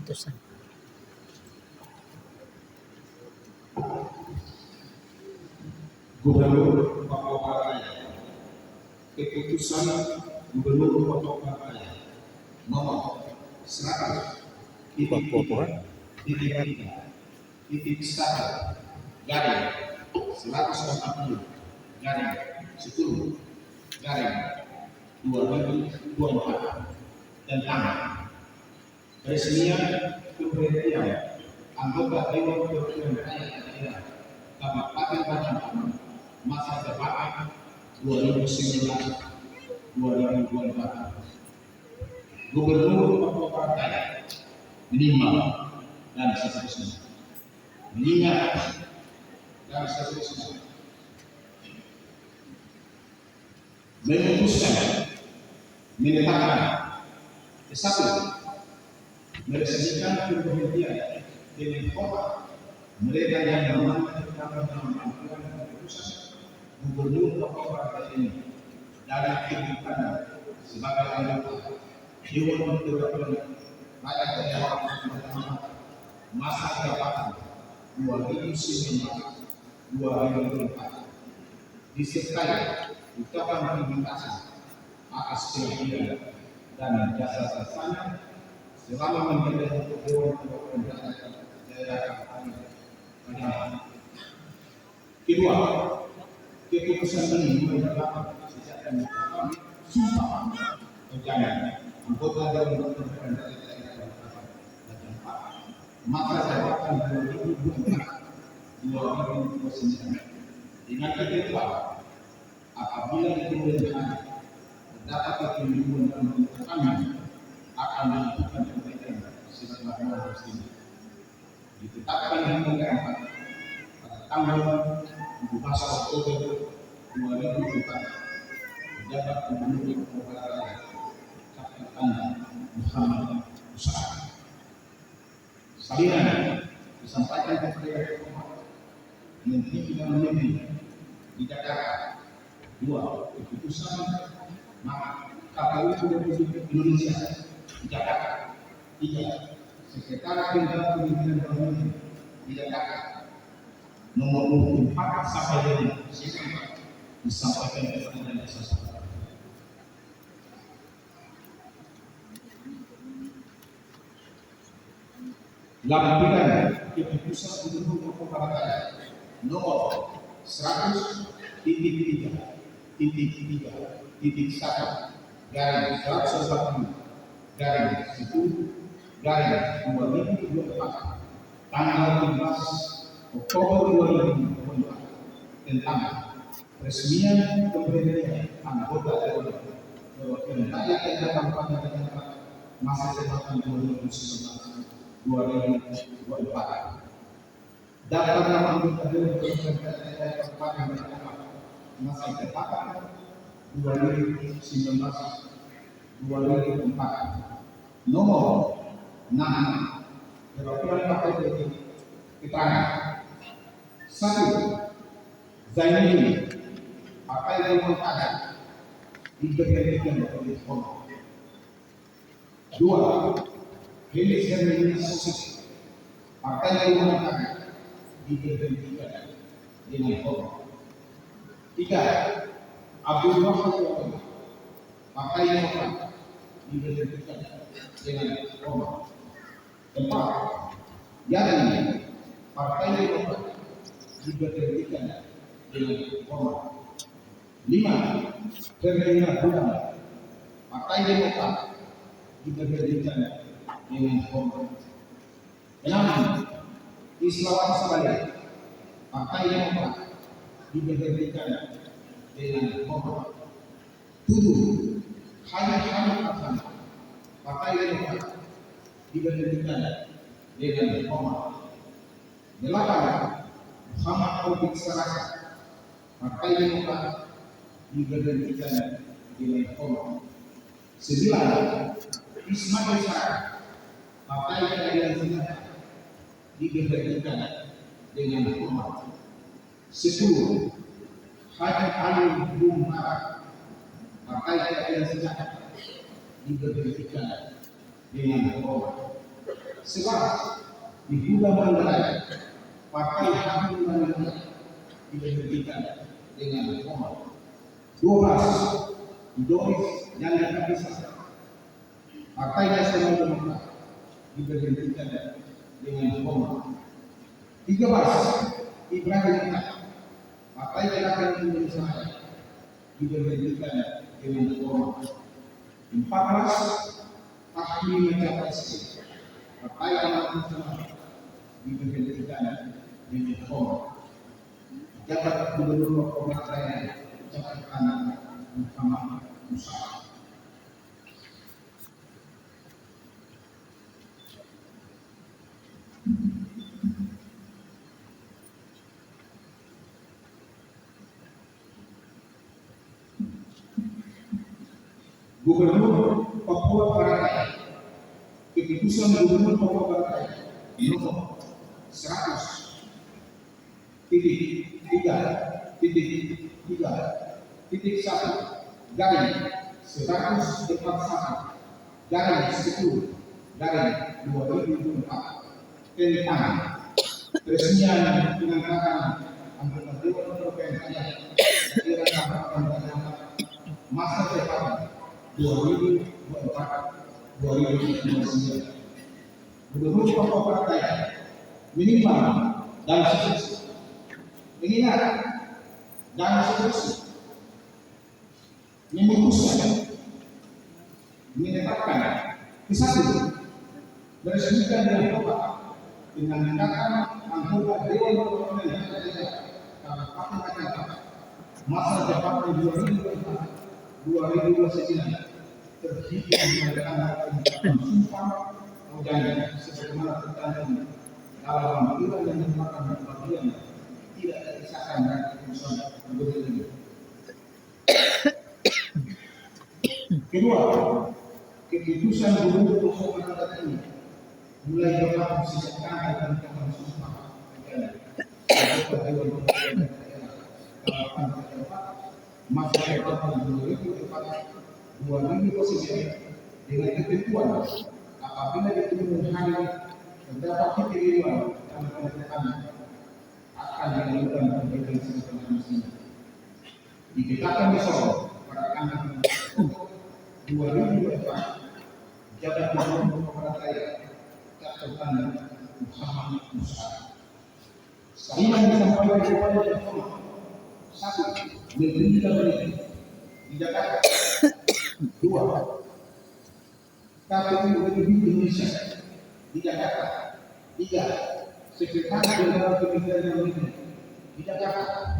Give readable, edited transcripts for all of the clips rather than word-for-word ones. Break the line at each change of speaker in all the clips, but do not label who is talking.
Keputusan
Gubernur Papua Barat, keputusan Gubernur Papua Barat nomor 100 titik 1 garing 140 garing 10 garing 2024 tentang peresmian pemberhentian anggota Dewan Perwakilan Rakyat Daerah Kabupaten Batam masa jabatan 2019-2024. Gubernur Papua Barat minimal dan seterusnya. Mengingat dan seterusnya. Memutuskan menetapkan satu meresmikan pemberhentian dengan hormat mereka yang memanfaatkan dalam keputusan Gubernur Papua Barat ini dari kehidupan sebagai anggota Dewan Perwakilan Rakyat Daerah masa jabatan 2019-2024 disertai ucapan terima kasih atas kehadiran dan jasa-jasanya selama menjadi Dewan Perwakilan Rakyat Daerah Kabupaten. Kedua, keputusan ini merupakan sejak kami sumpah menjadi anggota Dewan Perwakilan Rakyat Daerah Kabupaten masa jabatan 2024-2029 dengan ketentuan apabila pemerintahan terdapat kekeliruan dalam kami akan melakukan perbaikan sebagaimana mestinya. Ditetapkan hingga pada tanggal 17 Oktober 2024 pejabat Gubernur Papua Barat Kapten Muhammad Musa. Salinan disampaikan kepada Menteri Dalam Negeri di Jakarta. 2. Keputusan KPU Republik Indonesia di Jakarta. 3. Sekretariat Jenderal Kementerian Dalam Negeri di Jakarta. Nomor 24 sampai 5 disampaikan kepada Jasa. Lampiran keputusan Gubernur Papua Barat nomor 100.3.1 garing 140 garing 10 garing 2024 tanggal 15 Oktober 2024 tentang peresmian pemberhentian anggota Dewan Perwakilan Rakyat Daerah Kabupaten Batam masa jabatan 2019-2024. Daftar nama anggota Dewan Perwakilan Rakyat Daerah Kabupaten Batam masa jabatan 2019-2024. Nomor 6 perwakilan partai politik keterangan 1. Zaini Partai Demokrat diberhentikan oleh hormat. 2. Helis Hermina Sosisi Partai Demokrat diberhentikan dengan hormat. 3. Abdul Wahab Partai Demokrat diberhentikan dengan hormat. 4. Yani Partai Demokrat diberhentikan dengan hormat. 5. Hermina Gulam Partai Demokrat diberhentikan dengan hormat. 6. Islam Sabali Partai Demokrat diberhentikan dengan hormat. 7. Hamid Hasan Partai Demokrat diberhentikan dengan hormat. 8. Muhammad Taufik Sarasa, Partai Demokrat, diberhentikan dengan hormat. 9. Ismail Sarah, Partai Keadilan Sejahtera, diberhentikan dengan hormat. 10. Haji Ali Bumara, Partai Keadilan Sejahtera, diberhentikan dengan hormat. 11. Dihuda Manggarai, Partai Hakimah Manggarai, diberhentikan dengan hormat. 12. Doris Janda Kabisa, Partai Nasional Demokrat, diberhentikan dengan hormat. 13. Ibrahim Itak, Partai Gerakan Indonesia Raya, diberhentikan dengan hormat. 14. Ahli Majapahit, Partai Amanat Nasional, diberhentikan dengan hormat. Jabat Gubernur Provinsi Daerah Jakarta Muhammad Musa. Gubernur Papua Barat, keputusan Gubernur Papua Barat nomor 100.3.1.1/10/2004 tentang peresmian pengangkatan anggota Dewan Perwakilan Daerah Kabupaten masa jabatan 2024-2029. Gubernur Papua Barat minimal dan seterusnya. Mengingat dan seterusnya memutuskan menetapkan kesatu beresmikan dengan hormat pengangkatan anggota Dewan Perwakilan Daerah Kabupaten Jakarta masa jabatan 2024-2029 terhitung dari anggaran sumpah atau janji sebagaimana tercantum dalam aturan yang merupakan bagian tidak terpisahkan dari keputusan gubernur ini. Kedua, keputusan gubernur Papua Barat ini mulai berlaku sejak tanggal penetapan sumpah anggota Dewan Perwakilan Daerah Kabupaten Jakarta masa jabatan 2024-2029 dengan ketentuan apabila ditemukan hari terdapat kekeliruan dalam penetapan akan dilakukan perbaikan sesuai mestinya. Ditetapkan besok pada tanggal 2024 jabat Gubernur Papua Barat catatan Muhammad Musa. Sekali yang disampaikan kepada Jokowi, 1. Mendirikan di Jakarta. 2. KPU Republik Indonesia di Jakarta. 3. Sekretaris Jenderal Kementerian Dalam Negeri di Jakarta.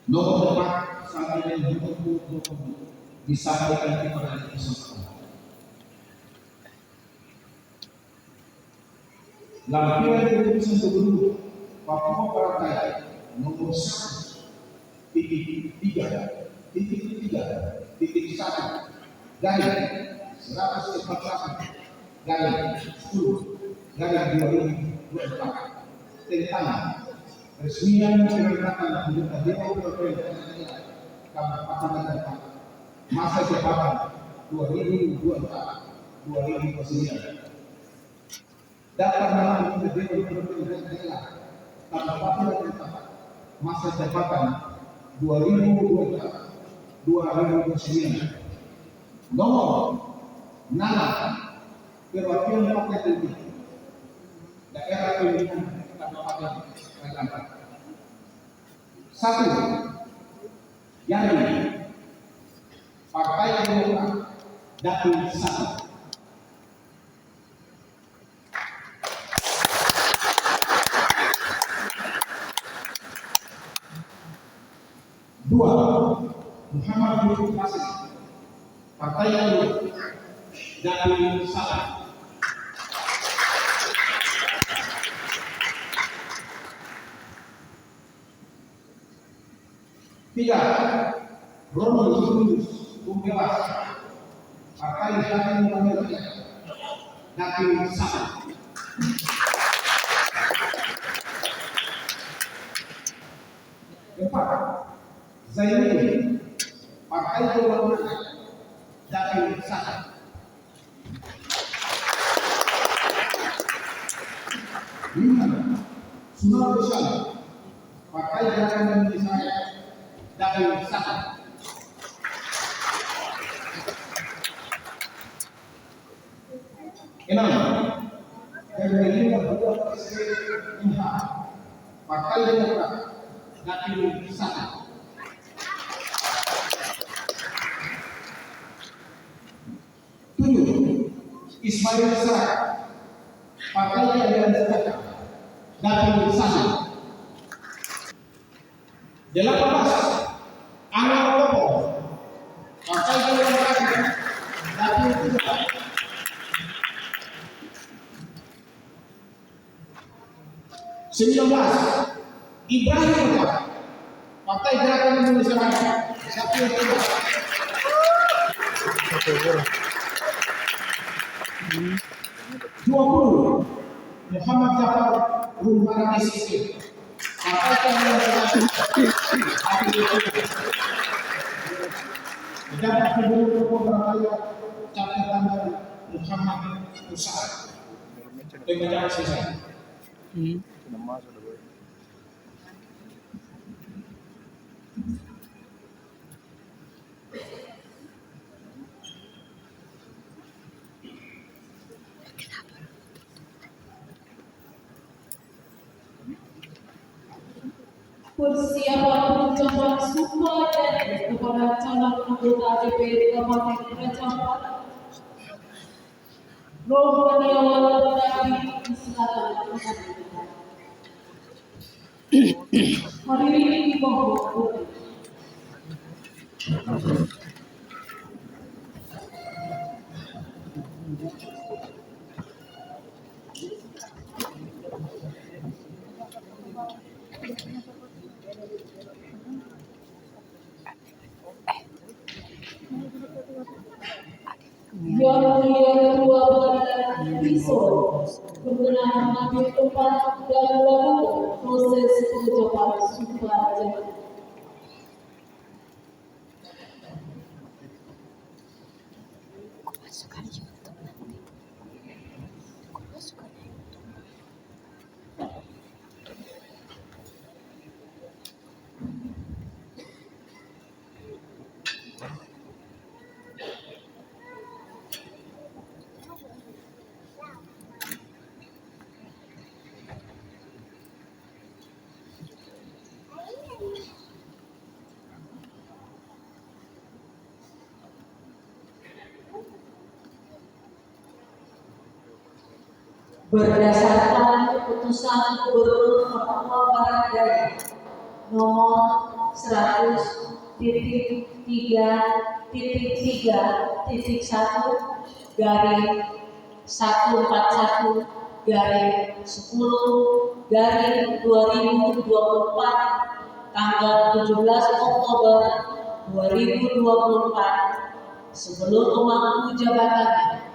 Nomor 4 sampai dengan 20 disampaikan kepada peserta. Lampiran keputusan Gubernur Papua Barat nomor 1.3.1/10/2024 tentang peresmian pengangkatan anggota Dewan Perwakilan Daerah Kabupaten Jakarta masa jabatan 2024-2029. Daftar nama anggota Dewan Perwakilan Daerah Kabupaten Jakarta masa jabatan 2024-2029. Nomor nama perwakilan partai politik daerah pemilihan Kabupaten Jakarta. 1. Yani Partai Demokrat Dapil 1. 2. Muhammad Yusuf Hasan, Partai Buruh, Dapil 1. Tiga, Ronald Julius Bumbewas, Partai Jati Indonesia, Dapil 1. Keempat, Zaini, Partai Golongan Dapil 1. Lima, Sunar Besar, Partai Gerakan Indonesia Dapil 1. Enam, Hermelina Buat SK Partai Demokrat Dapil 1. Tujuh, Ismail Sarak, Partai Keadilan Sejahtera Dapil 1. 18, Anwar Topo, Partai Demokrat Dapil 3. 19, Ibrahim Muhammad, Partai Gerakan Indonesia Maju Dapil 3. 20, Muhammad Jafar Rumana SIP, Partai Keadilan Sejahtera Dapil 3. Pejabat Gubernur Surabaya catatan dari Muhammad Usai. Terima kasih.
Persiapan pencocokan sumpah janji kepada calon anggota DPRD Kabupaten Kecamatan Rohaniawan Dadi Selatan. Hadirin dimohon. Yang mulia Ketua Badan Risol berkenan mengambil tempat dan melakukan proses pencocokan sumpah janji. Berdasarkan keputusan Gubernur Papua Barat Daya nomor 100.3.1/10/2024 tanggal 17 Oktober 2024 sebelum memangku jabatannya.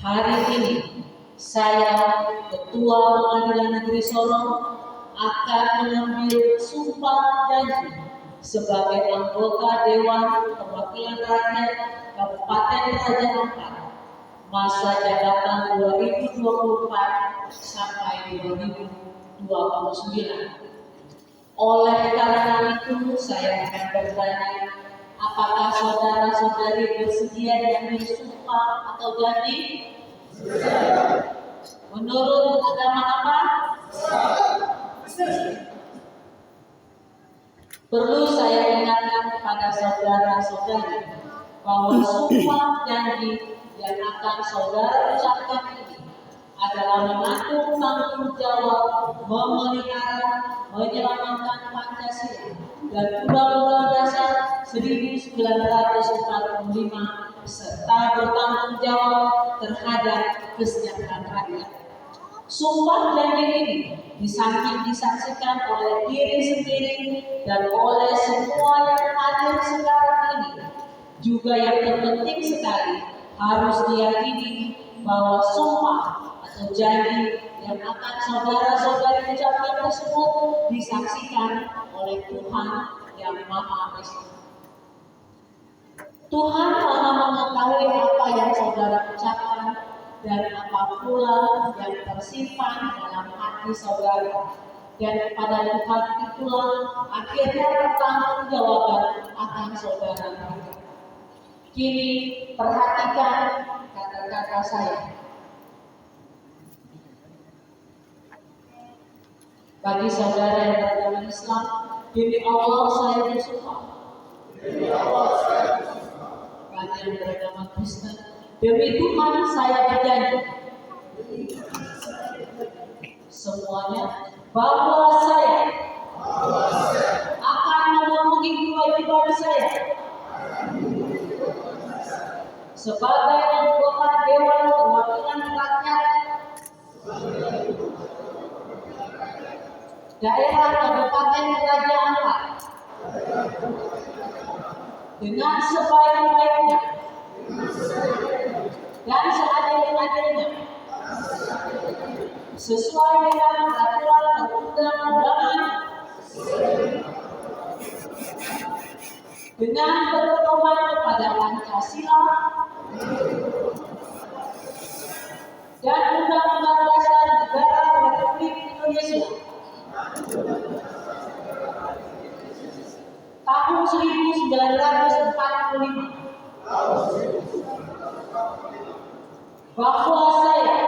Hari ini saya, Ketua Pengadilan Negeri Sorong, akan mengambil sumpah janji sebagai anggota Dewan Perwakilan Rakyat Kabupaten Raja Ampat masa jabatan 2024 sampai 2029. Oleh karena itu, saya akan bertanya, apakah saudara-saudari bersedia dengan sumpah atau janji? Menurut agama apa? Perlu saya ingatkan kepada saudara-saudari bahwa sumpah janji yang akan saudara ucapkan ini adalah menanggung tanggung jawab memelihara, menyelamatkan Pancasila dan Undang-Undang Dasar 1945 serta bertanggung jawab terhadap kesejahteraan rakyat. Sumpah janji ini di samping disaksikan oleh diri sendiri dan oleh semua yang hadir sekarang ini, juga yang terpenting sekali harus diyakini bahwa sumpah atau janji yang akan saudara-saudari ucapkan tersebut disaksikan oleh Tuhan yang Maha Esa. Tuhan Maha mengetahui apa yang saudara ucapkan dan apa pula yang tersimpan dalam hati saudara. Dan kepada Tuhan itulah akhirnya pertanggungjawaban akan saudara berikan. Kini perhatikan kata-kata saya. Bagi saudara yang beragama Islam, demi Allah saya bersumpah. Bagi yang beragama Kristen, demi Tuhan saya berjanji. Semuanya bahwa saya akan memenuhi kewajiban saya sebagai anggota Dewan Perwakilan Rakyat Daerah Kabupaten Raja Ampat dengan sebaik-baiknya dan seadil-adilnya sesuai dengan peraturan perundang-undangan dengan berpedoman kepada Pancasila dan Undang-Undang Dasar Negara Republik Indonesia tahun 1945, bahwa saya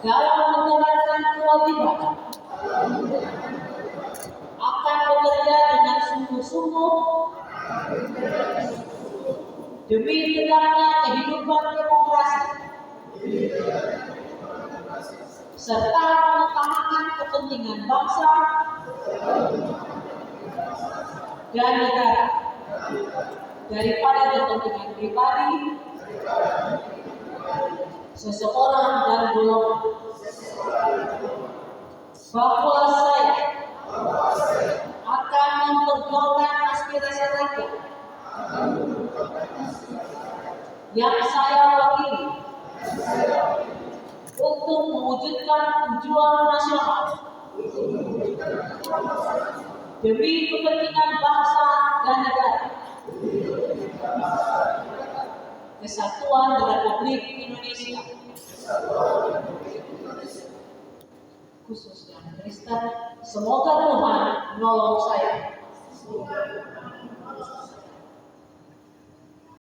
dalam menjalankan kewajiban akan bekerja dengan sungguh-sungguh demi tegaknya kehidupan demokrasi serta mengutamakan kepentingan bangsa dan negara daripada kepentingan pribadi seseorang dan golongan. Bahwa saya akan memperjuangkan aspirasi rakyat yang saya wakili untuk mewujudkan tujuan nasional demi kepentingan bangsa dan negara, kesatuan Republik Indonesia, khususnya Kristen. Semoga Tuhan menolong saya.